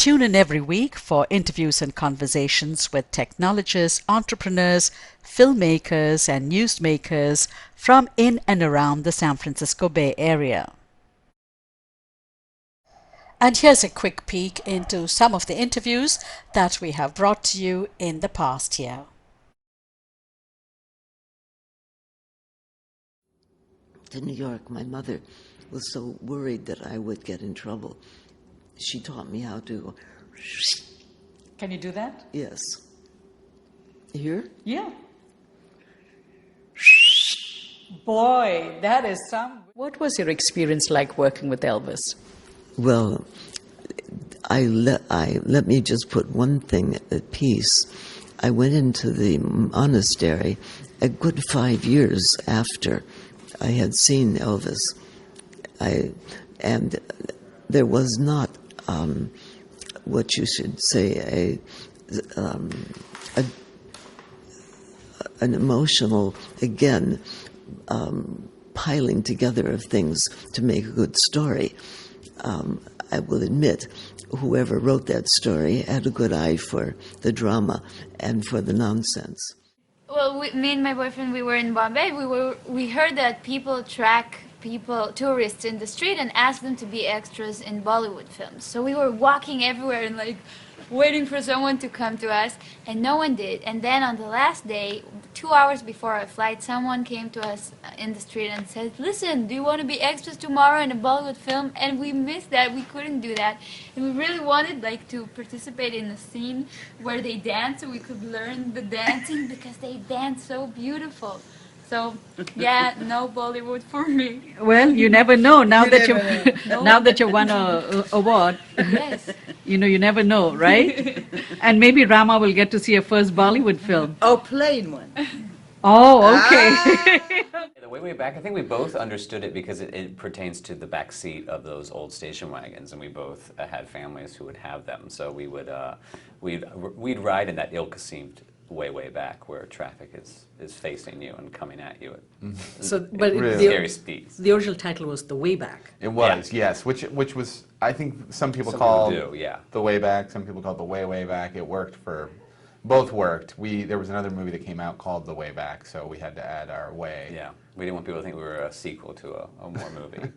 Tune in every week for interviews and conversations with technologists, entrepreneurs, filmmakers, and newsmakers from in and around the San Francisco Bay Area. And here's a quick peek into some of the interviews that we have brought to you in the past year. To New York, my mother was so worried that I would get in trouble. She taught me how to. Can you do that? Yes. Here? Yeah. Boy, that is some. What was your experience like working with Elvis? Well, let me just put one thing at peace. I went into the monastery a good 5 years after I had seen Elvis. And there was not what you should say an emotional, again, piling together of things to make a good story. I will admit, whoever wrote that story had a good eye for the drama and for the nonsense. Well, me and my boyfriend, we were in Bombay. We heard that people track tourists in the street and ask them to be extras in Bollywood films. So we were walking everywhere and like waiting for someone to come to us, and no one did. And then on the last day, 2 hours before our flight, someone came to us in the street and said, "Listen, do you want to be extras tomorrow in a Bollywood film?" And we missed that. We couldn't do that, and we really wanted like to participate in a scene where they dance, so we could learn the dancing because they dance so beautiful. So, yeah, no Bollywood for me. Well, you never know now that you won a award. Yes. You never know, right? And maybe Rama will get to see a first Bollywood film. Oh, plain one. Oh, okay. The way back, I think we both understood it because it pertains to the back seat of those old station wagons, and we both had families who would have them. So we would we'd ride in that ill-Qasim way back where traffic is facing you and coming at you at scary speeds. The original title was The Way Back. It was, yes, which was, I think some people The Way Back, some people call it The Way Back. It worked for, both worked. There was another movie that came out called The Way Back, so we had to add our way. Yeah, we didn't want people to think we were a sequel to a more movie.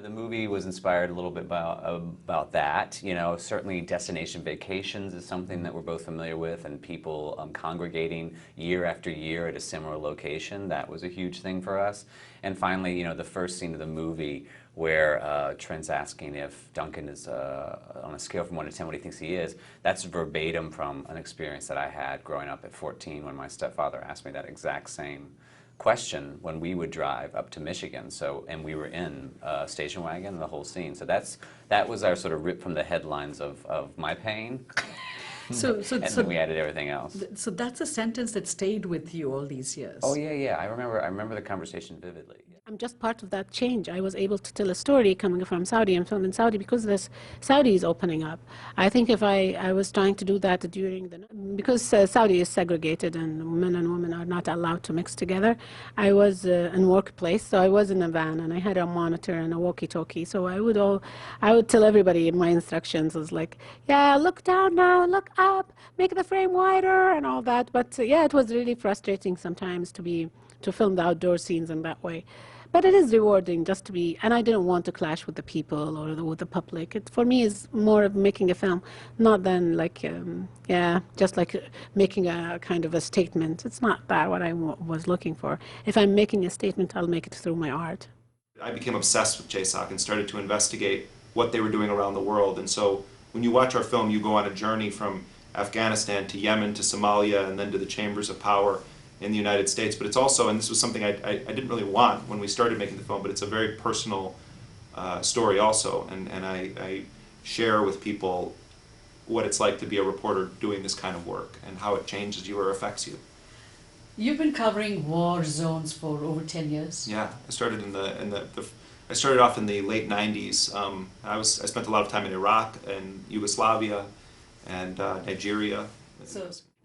The movie was inspired a little bit about that. Certainly Destination Vacations is something that we're both familiar with, and people congregating year after year at a similar location. That was a huge thing for us. And finally, the first scene of the movie where Trent's asking if Duncan is, on a scale from 1 to 10, what he thinks he is, that's verbatim from an experience that I had growing up at 14 when my stepfather asked me that exact same question when we would drive up to Michigan. And we were in a station wagon, the whole scene. So that was our sort of rip from the headlines of my pain. And then we added everything else. So that's a sentence that stayed with you all these years. Oh yeah. I remember the conversation vividly. I'm just part of that change. I was able to tell a story coming from Saudi. I'm filming in Saudi because this Saudi is opening up. I think if I was trying to do that because Saudi is segregated and men and women are not allowed to mix together. I was in workplace, so I was in a van and I had a monitor and a walkie-talkie. So I would tell everybody in my instructions was like, yeah, look down now, look up, make the frame wider and all that. But yeah, it was really frustrating sometimes to film the outdoor scenes in that way. But it is rewarding just to be, and I didn't want to clash with the people or with the public. It, for me, is more of making a film, not than like, just like making a kind of a statement. It's not that what I was looking for. If I'm making a statement, I'll make it through my art. I became obsessed with JSOC and started to investigate what they were doing around the world. And so when you watch our film, you go on a journey from Afghanistan to Yemen to Somalia and then to the chambers of power in the United States. But it's also, and this was something I didn't really want when we started making the film, but it's a very personal story also. And I share with people what it's like to be a reporter doing this kind of work and how it changes you or affects you. You've been covering war zones for over 10 years. Yeah, I started I started off in the late 90s. I spent a lot of time in Iraq and Yugoslavia and Nigeria.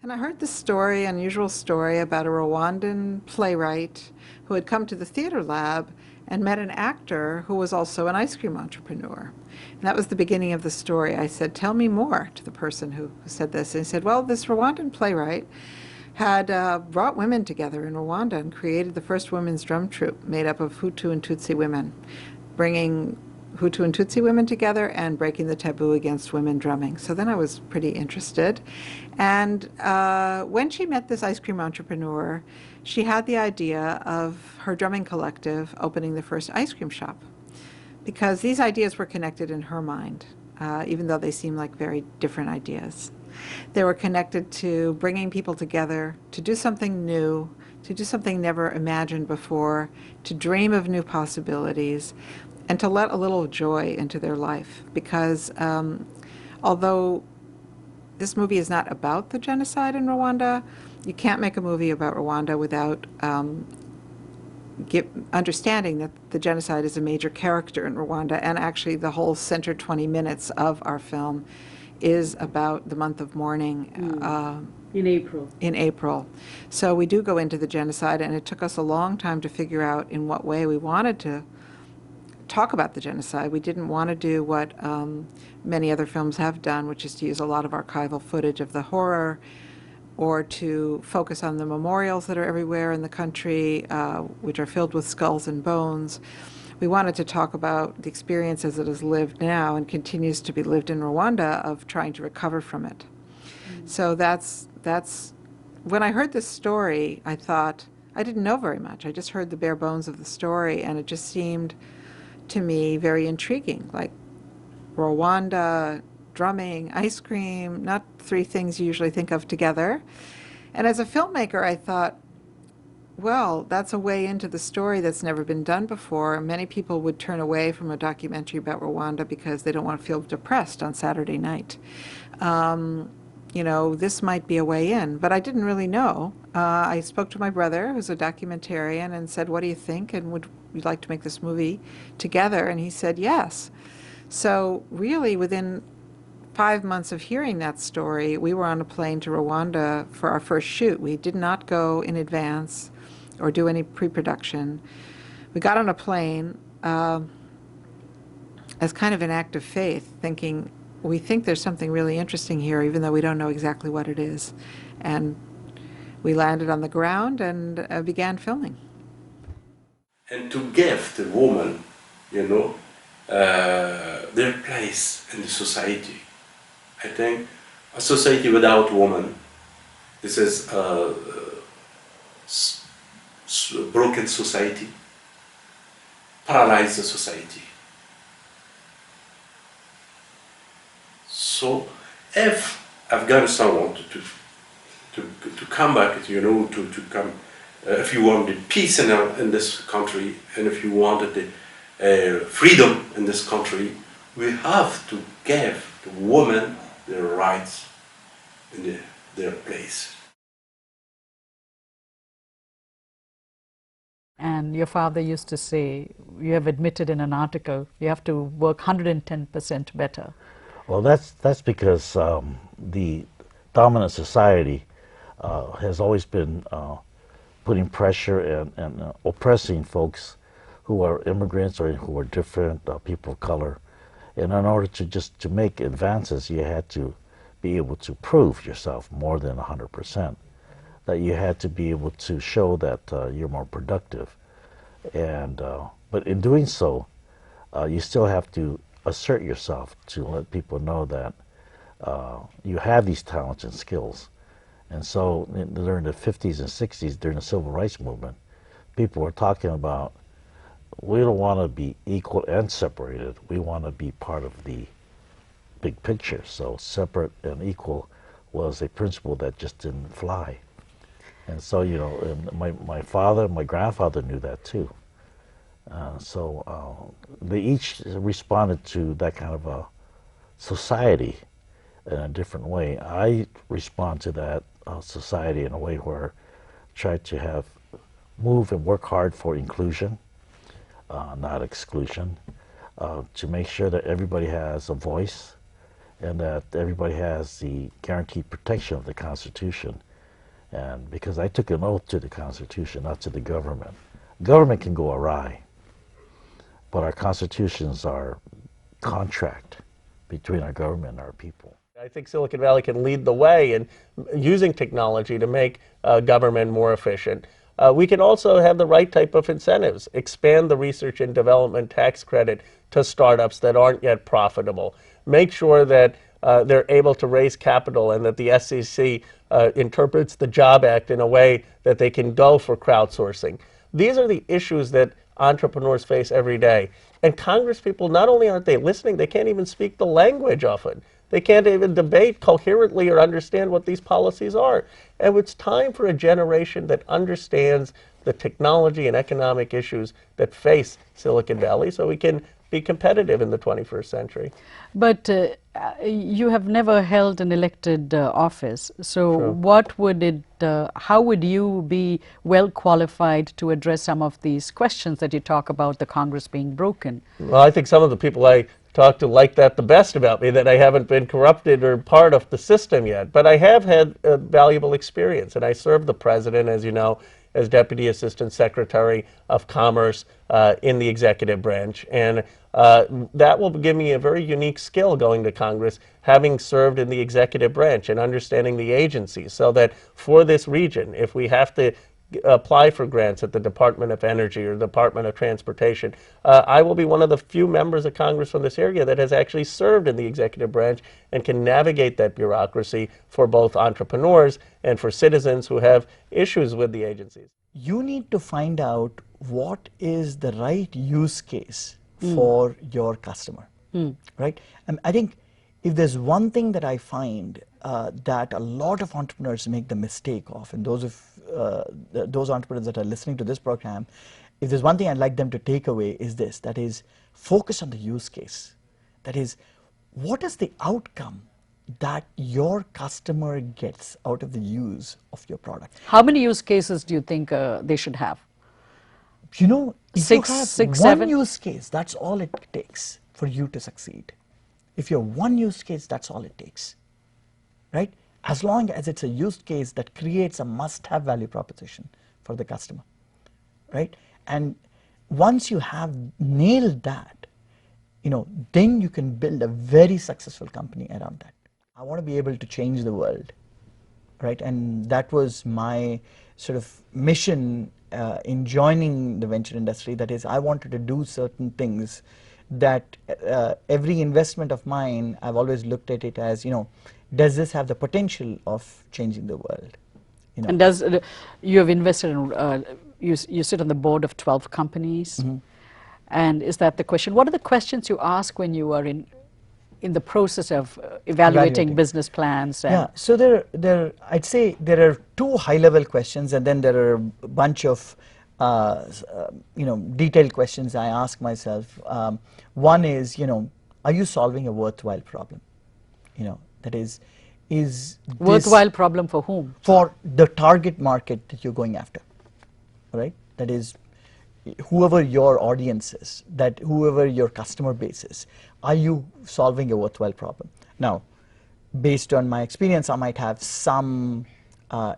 And I heard this story, unusual story, about a Rwandan playwright who had come to the theater lab and met an actor who was also an ice cream entrepreneur. And that was the beginning of the story. I said, tell me more, to the person who said this. And he said, well, this Rwandan playwright had brought women together in Rwanda and created the first women's drum troupe made up of Hutu and Tutsi women, bringing Hutu and Tutsi women together and breaking the taboo against women drumming. So then I was pretty interested. And when she met this ice cream entrepreneur, she had the idea of her drumming collective opening the first ice cream shop, because these ideas were connected in her mind, even though they seemed like very different ideas. They were connected to bringing people together, to do something new, to do something never imagined before, to dream of new possibilities, and to let a little joy into their life. Because although this movie is not about the genocide in Rwanda, you can't make a movie about Rwanda without understanding that the genocide is a major character in Rwanda, and actually the whole center 20 minutes of our film is about the month of mourning in April. In April. So we do go into the genocide, and it took us a long time to figure out in what way we wanted to talk about the genocide. We didn't want to do what many other films have done, which is to use a lot of archival footage of the horror, or to focus on the memorials that are everywhere in the country, which are filled with skulls and bones. We wanted to talk about the experience as it is lived now and continues to be lived in Rwanda of trying to recover from it. So that's when I heard this story, I thought, I didn't know very much. I just heard the bare bones of the story, and it just seemed to me very intriguing, like Rwanda, drumming, ice cream, not three things you usually think of together. And as a filmmaker, I thought, well, that's a way into the story that's never been done before. Many people would turn away from a documentary about Rwanda because they don't want to feel depressed on Saturday night. You know, this might be a way in, but I didn't really know. I spoke to my brother, who's a documentarian, and said, what do you think? And would you like to make this movie together? And he said, yes. So really, within 5 months of hearing that story, we were on a plane to Rwanda for our first shoot. We did not go in advance or do any pre-production. We got on a plane as kind of an act of faith, thinking, we think there's something really interesting here, even though we don't know exactly what it is. And we landed on the ground and began filming. And to give the woman, you know, their place in the society. I think a society without women, this is a broken society, paralyzed society. So if Afghanistan wanted to come back, you know, to come, if you wanted peace in this country, and if you wanted the freedom in this country, we have to give the women their rights in their place. And your father used to say, you have admitted in an article, you have to work 110% better. Well, that's because the dominant society has always been putting pressure and oppressing folks who are immigrants or who are different, people of color. And in order to make advances, you had to be able to prove yourself more than 100%. That you had to be able to show that you're more productive. And but in doing so, you still have to assert yourself to let people know that you have these talents and skills. And so during the 50s and 60s, during the Civil Rights Movement, people were talking about, we don't want to be equal and separated. We want to be part of the big picture. So separate and equal was a principle that just didn't fly. And so, you know, and my father, my grandfather knew that too. So they each responded to that kind of a society in a different way. I respond to that society in a way where I try to move and work hard for inclusion, not exclusion, to make sure that everybody has a voice and that everybody has the guaranteed protection of the Constitution. And because I took an oath to the Constitution, not to the government. Government can go awry. but our constitutions are contract between our government and our people. I think Silicon Valley can lead the way in using technology to make government more efficient. We can also have the right type of incentives, expand the research and development tax credit to startups that aren't yet profitable, make sure that they're able to raise capital and that the SEC interprets the Job Act in a way that they can go for crowdsourcing. These are the issues that entrepreneurs face every day. And Congress people, not only aren't they listening, they can't even speak the language often. They can't even debate coherently or understand what these policies are. And it's time for a generation that understands the technology and economic issues that face Silicon Valley so we can be competitive in the 21st century. But you have never held an elected office, so True. what would it, how would you be well qualified to address some of these questions that you talk about, the Congress being broken? Well, I think some of the people I talk to like that the best about me, that I haven't been corrupted or part of the system yet. But I have had a valuable experience, and I served the president, as you know, as Deputy Assistant Secretary of Commerce in the executive branch. And that will give me a very unique skill going to Congress, having served in the executive branch and understanding the agencies, so that for this region, if we have to apply for grants at the Department of Energy or Department of Transportation, I will be one of the few members of Congress from this area that has actually served in the executive branch and can navigate that bureaucracy for both entrepreneurs and for citizens who have issues with the agencies. You need to find out what is the right use case for your customer, right? I think if there's one thing that I find that a lot of entrepreneurs make the mistake of, and those entrepreneurs that are listening to this program, if there's one thing I'd like them to take away is this, that is, focus on the use case. That is, what is the outcome that your customer gets out of the use of your product? How many use cases do you think they should have? You know, if Six, you have six, one seven? use case, that's all it takes for you to succeed. If you have one use case, that's all it takes, right? As long as it's a use case that creates a must-have value proposition for the customer, right? And once you have nailed that, you know, then you can build a very successful company around that. I want to be able to change the world, right? And that was my sort of mission in joining the venture industry. That is, I wanted to do certain things that every investment of mine, I've always looked at it as, you know, does this have the potential of changing the world? You know? And does you have invested in, you sit on the board of 12 companies, and is that the question? What are the questions you ask when you are in the process of evaluating business plans? And yeah, so there, I'd say there are two high-level questions, and then there are a bunch of you know, detailed questions I ask myself. One is, you know, are you solving a worthwhile problem? You know, that is worthwhile problem for whom? For the target market that you're going after, right? That is, whoever your audience is, that whoever your customer base is, are you solving a worthwhile problem? Now, based on my experience, I might have some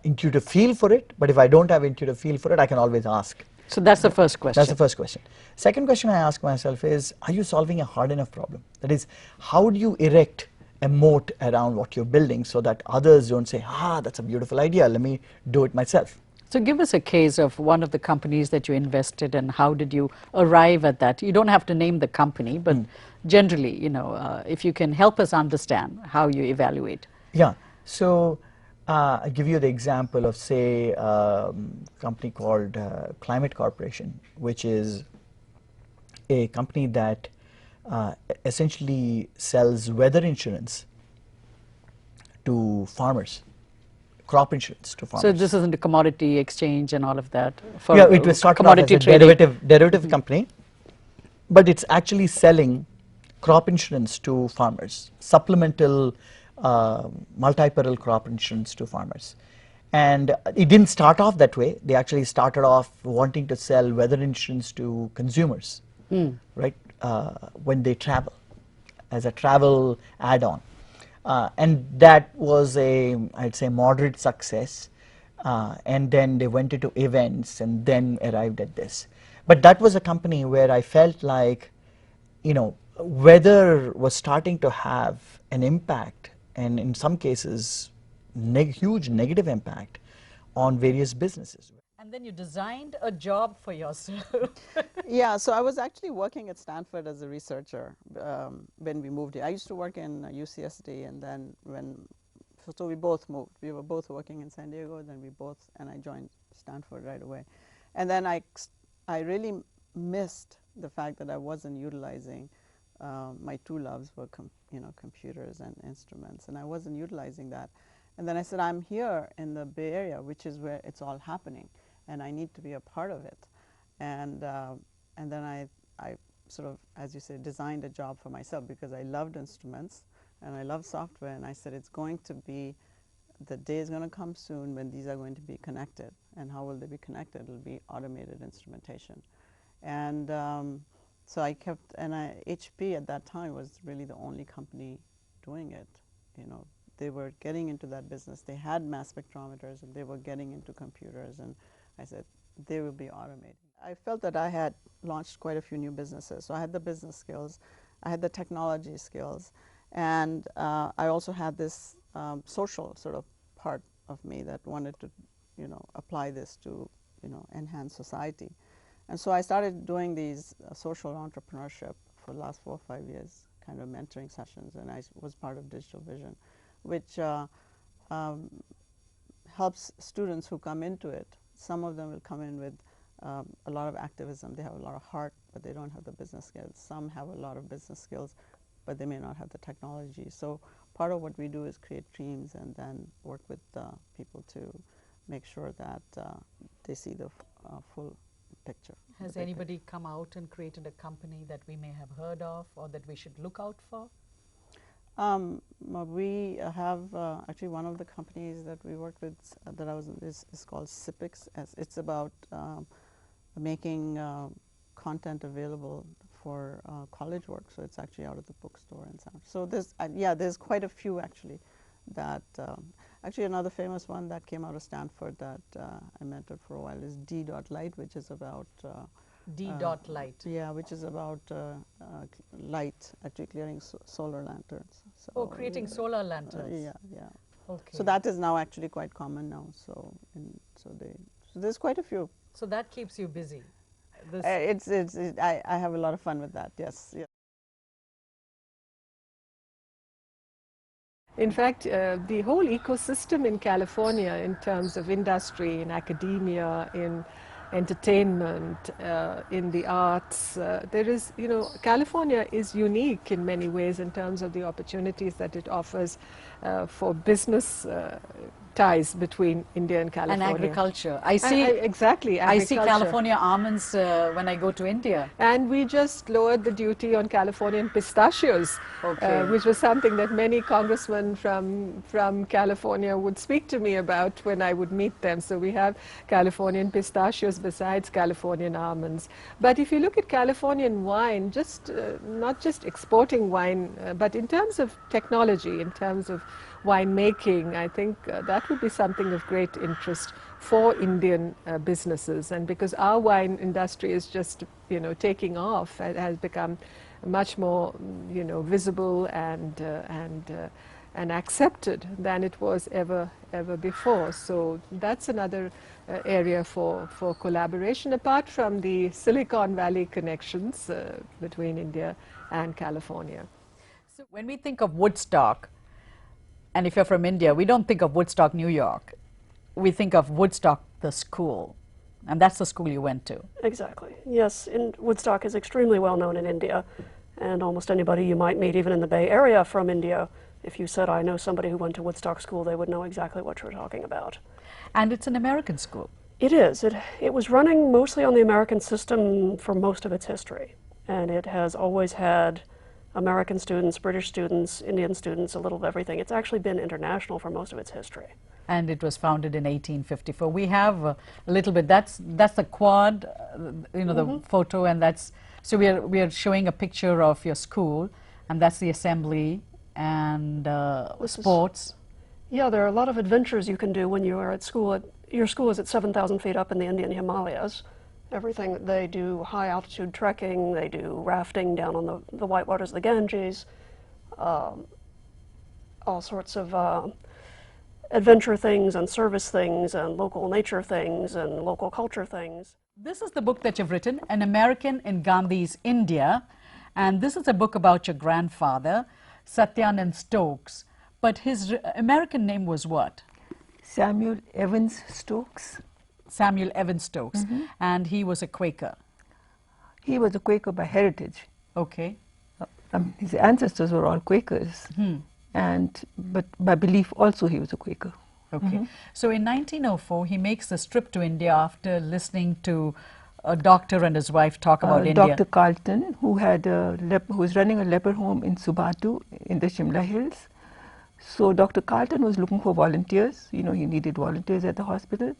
intuitive feel for it, but if I don't have intuitive feel for it, I can always ask. So that's the first question. That's the first question. Second question I ask myself is, are you solving a hard enough problem? That is, how do you erect a moat around what you're building so that others don't say, ah, that's a beautiful idea, let me do it myself. So give us a case of one of the companies that you invested in. How did you arrive at that? You don't have to name the company, but generally, you know, if you can help us understand how you evaluate. Yeah, so I'll give you the example of, say, a company called Climate Corporation, which is a company that essentially sells weather insurance to farmers, crop insurance to farmers. So this isn't a commodity exchange and all of that? For yeah, it was started off as a derivative company, but it's actually selling crop insurance to farmers, supplemental multi-peril crop insurance to farmers. And it didn't start off that way. They actually started off wanting to sell weather insurance to consumers, right, when they travel, as a travel add-on. And that was a, I'd say, moderate success. And then they went into events and then arrived at this. But that was a company where I felt like, you know, weather was starting to have an impact, and in some cases, huge negative impact on various businesses. And then you designed a job for yourself. Yeah, so I was actually working at Stanford as a researcher when we moved here. I used to work in UCSD, and then so we both moved. We were both working in San Diego, then and I joined Stanford right away. And then I really missed the fact that I wasn't utilizing my two loves were computers and instruments, and I wasn't utilizing that. And then I said, I'm here in the Bay Area, which is where it's all happening, and I need to be a part of it. And then I sort of, as you say, designed a job for myself because I loved instruments and I love software, and I said it's going to be, the day is going to come soon when these are going to be connected. And how will they be connected? It'll be automated instrumentation. And so I kept, and HP at that time was really the only company doing it. You know, they were getting into that business. They had mass spectrometers and they were getting into computers, and I said, they will be automated. I felt that I had launched quite a few new businesses. So I had the business skills, I had the technology skills, and I also had this social sort of part of me that wanted to, you know, apply this to, you know, enhance society. And so I started doing these social entrepreneurship for the last 4 or 5 years, kind of mentoring sessions, and I was part of Digital Vision, which helps students who come into it. Some of them will come in with a lot of activism. They have a lot of heart, but they don't have the business skills. Some have a lot of business skills, but they may not have the technology. So part of what we do is create teams and then work with people to make sure that they see the full picture. Has anybody come out and created a company that we may have heard of or that we should look out for? We have actually one of the companies that we work with that I was in is called SIPIX. It's about making content available for college work. So it's actually out of the bookstore and so on. So there's there's quite a few actually that actually another famous one that came out of Stanford that I mentored for a while is D.Light, which is about D.Light. Yeah, which is about light, actually clearing solar lanterns. So creating solar lanterns. Yeah. Okay. So that is now actually quite common now. So there's quite a few. So that keeps you busy. I have a lot of fun with that. Yes. Yeah. In fact, the whole ecosystem in California in terms of industry, in academia, in entertainment, in the arts, there is, you know, California is unique in many ways in terms of the opportunities that it offers for business ties between India and California. And agriculture. I see exactly. Agriculture. I see California almonds when I go to India. And we just lowered the duty on Californian pistachios, which was something that many congressmen from California would speak to me about when I would meet them. So we have Californian pistachios besides Californian almonds. But if you look at Californian wine, not just exporting wine, but in terms of technology, in terms of winemaking, I think that would be something of great interest for Indian businesses. And because our wine industry is just, you know, taking off, it has become much more, you know, visible and accepted than it was ever before. So that's another area for collaboration, apart from the Silicon Valley connections between India and California. So when we think of Woodstock, and if you're from India, we don't think of Woodstock, New York. We think of Woodstock, the school. And that's the school you went to. Exactly. Yes, Woodstock is extremely well known in India. And almost anybody you might meet, even in the Bay Area from India, if you said, I know somebody who went to Woodstock school, they would know exactly what you're talking about. And it's an American school. It is. It was running mostly on the American system for most of its history. And it has always had American students, British students, Indian students, a little of everything. It's actually been international for most of its history. And it was founded in 1854. We have a little bit, that's the quad, you know, the photo, and that's, so we are showing a picture of your school, and that's the assembly and sports. Yeah, there are a lot of adventures you can do when you are at school. Your school is at 7,000 feet up in the Indian Himalayas, everything. They do high altitude trekking, they do rafting down on the white waters of the Ganges, all sorts of adventure things and service things and local nature things and local culture things. This is the book that you've written, An American in Gandhi's India, and this is a book about your grandfather, Satyanand Stokes, but his American name was what? Samuel Evans Stokes. Samuel Evans Stokes, and he was a Quaker. He was a Quaker by heritage. Okay. His ancestors were all Quakers, but by belief also he was a Quaker. Okay. So in 1904, he makes this trip to India after listening to a doctor and his wife talk about India. Dr. Carlton, who was running a leper home in Subatu in the Shimla Hills. So Dr. Carlton was looking for volunteers. You know, he needed volunteers at the hospital,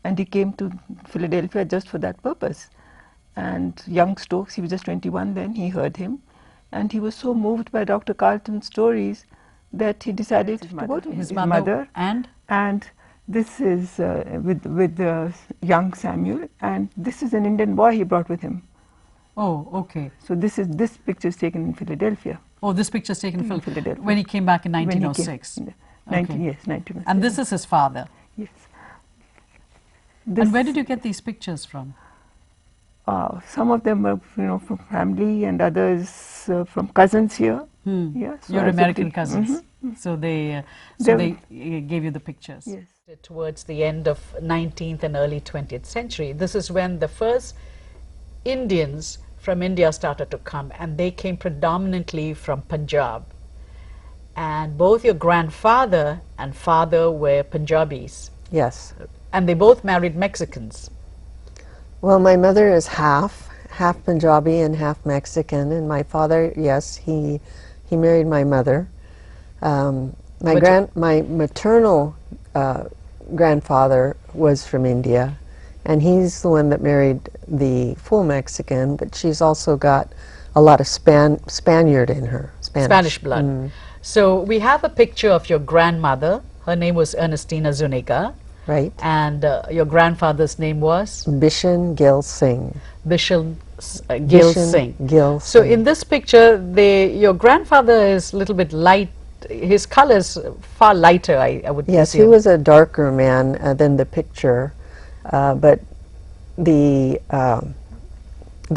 and he came to Philadelphia just for that purpose. And young Stokes, he was just 21 then, he heard him, and he was so moved by Dr. Carlton's stories that he decided to go to his mother. And this is with young Samuel, and this is an Indian boy he brought with him. Oh, okay. So this picture is taken in Philadelphia. Oh, this picture is taken in Philadelphia when he came back in 1906. Yes, 1906. And this is his father. Yes. And where did you get these pictures from? Some of them were, from family, and others from cousins here. Yeah, so your American cousins. So they gave you the pictures. Yes. Towards the end of 19th and early 20th century, this is when the first Indians from India started to come, and they came predominantly from Punjab. And both your grandfather and father were Punjabis. Yes. And they both married Mexicans. Well, my mother is half Punjabi and half Mexican, and my father, yes, he married my mother. My maternal grandfather was from India, and he's the one that married the full Mexican, but she's also got a lot of Spaniard in her. Spanish blood. So we have a picture of your grandmother. Her name was Ernestina Zuniga. Right. And your grandfather's name was? Bishan Gil Singh. Bishan Gil Singh. Gil So Singh. in this picture, your grandfather is a little bit light. His color is far lighter, I would say. Yes, he was a darker man than the picture, but the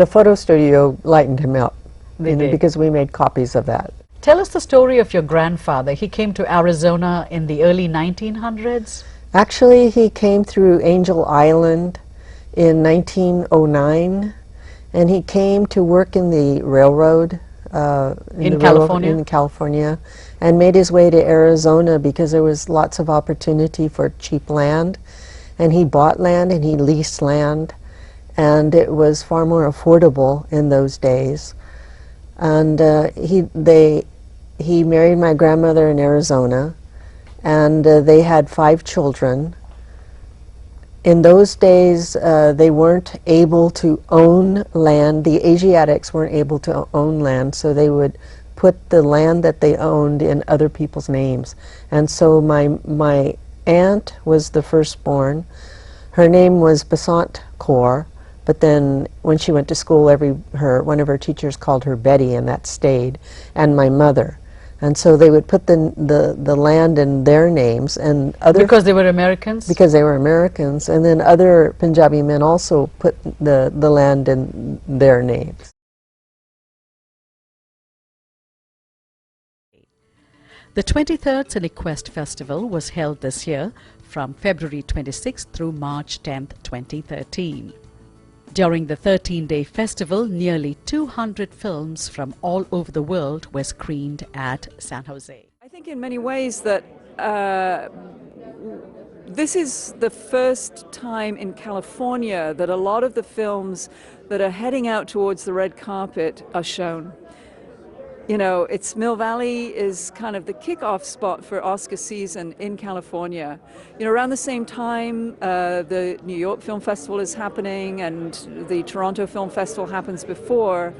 photo studio lightened him up because we made copies of that. Tell us the story of your grandfather. He came to Arizona in the early 1900s? Actually, he came through Angel Island in 1909, and he came to work in the railroad in California? In California, and made his way to Arizona because there was lots of opportunity for cheap land, and he bought land and he leased land, and it was far more affordable in those days. And he married my grandmother in Arizona, and they had 5 children. In those days, they weren't able to own land. The Asiatics weren't able to own land, so they would put the land that they owned in other people's names. And so my aunt was the firstborn. Her name was Basant Kaur, but then when she went to school, one of her teachers called her Betty, and that stayed, and my mother. And so they would put the land in their names, and because they were Americans? Because they were Americans, and then other Punjabi men also put the land in their names. The 23rd Cinequest Festival was held this year from February 26th through March 10th, 2013. During the 13-day festival, nearly 200 films from all over the world were screened at San Jose. I think in many ways that this is the first time in California that a lot of the films that are heading out towards the red carpet are shown. You know, it's Mill Valley is kind of the kickoff spot for Oscar season in California. You know, around the same time, the New York Film Festival is happening and the Toronto Film Festival happens before.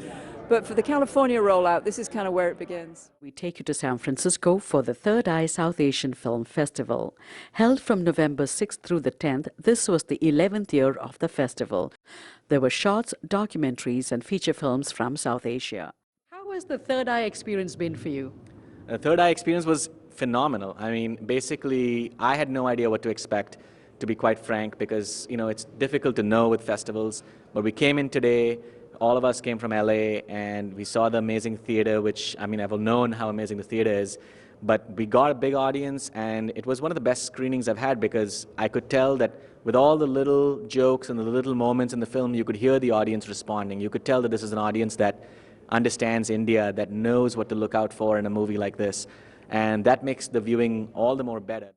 But for the California rollout, this is kind of where it begins. We take you to San Francisco for the Third Eye South Asian Film Festival. Held from November 6th through the 10th, this was the 11th year of the festival. There were shorts, documentaries, and feature films from South Asia. How has the Third Eye experience been for you? The Third Eye experience was phenomenal. I mean, basically, I had no idea what to expect, to be quite frank, because, you know, it's difficult to know with festivals. But we came in today, all of us came from LA, and we saw the amazing theater, which, I mean, I've known how amazing the theater is. But we got a big audience, and it was one of the best screenings I've had, because I could tell that with all the little jokes and the little moments in the film, you could hear the audience responding. You could tell that this is an audience that understands India, that knows what to look out for in a movie like this. And that makes the viewing all the more better.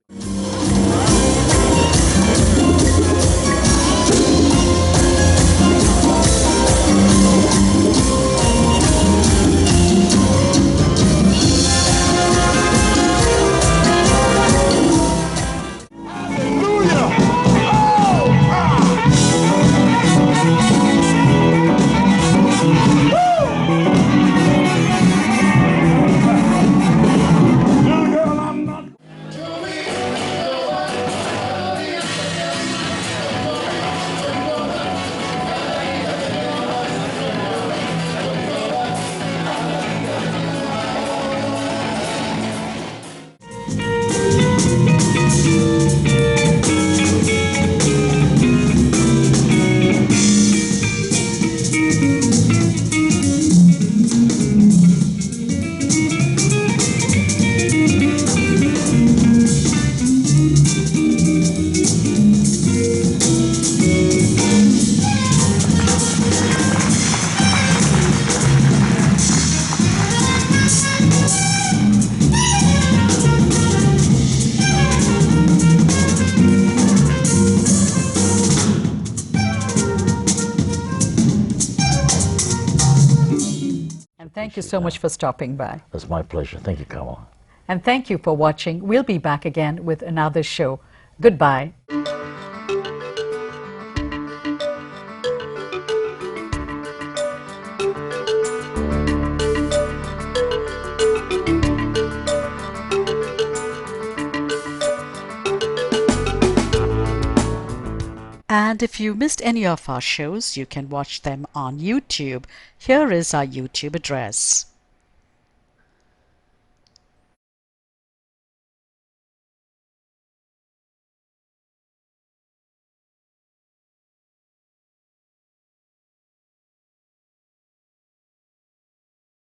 Thank you so much for stopping by. It's my pleasure. Thank you, Kamla. And thank you for watching. We'll be back again with another show. Goodbye. And if you missed any of our shows, you can watch them on YouTube. Here is our YouTube address.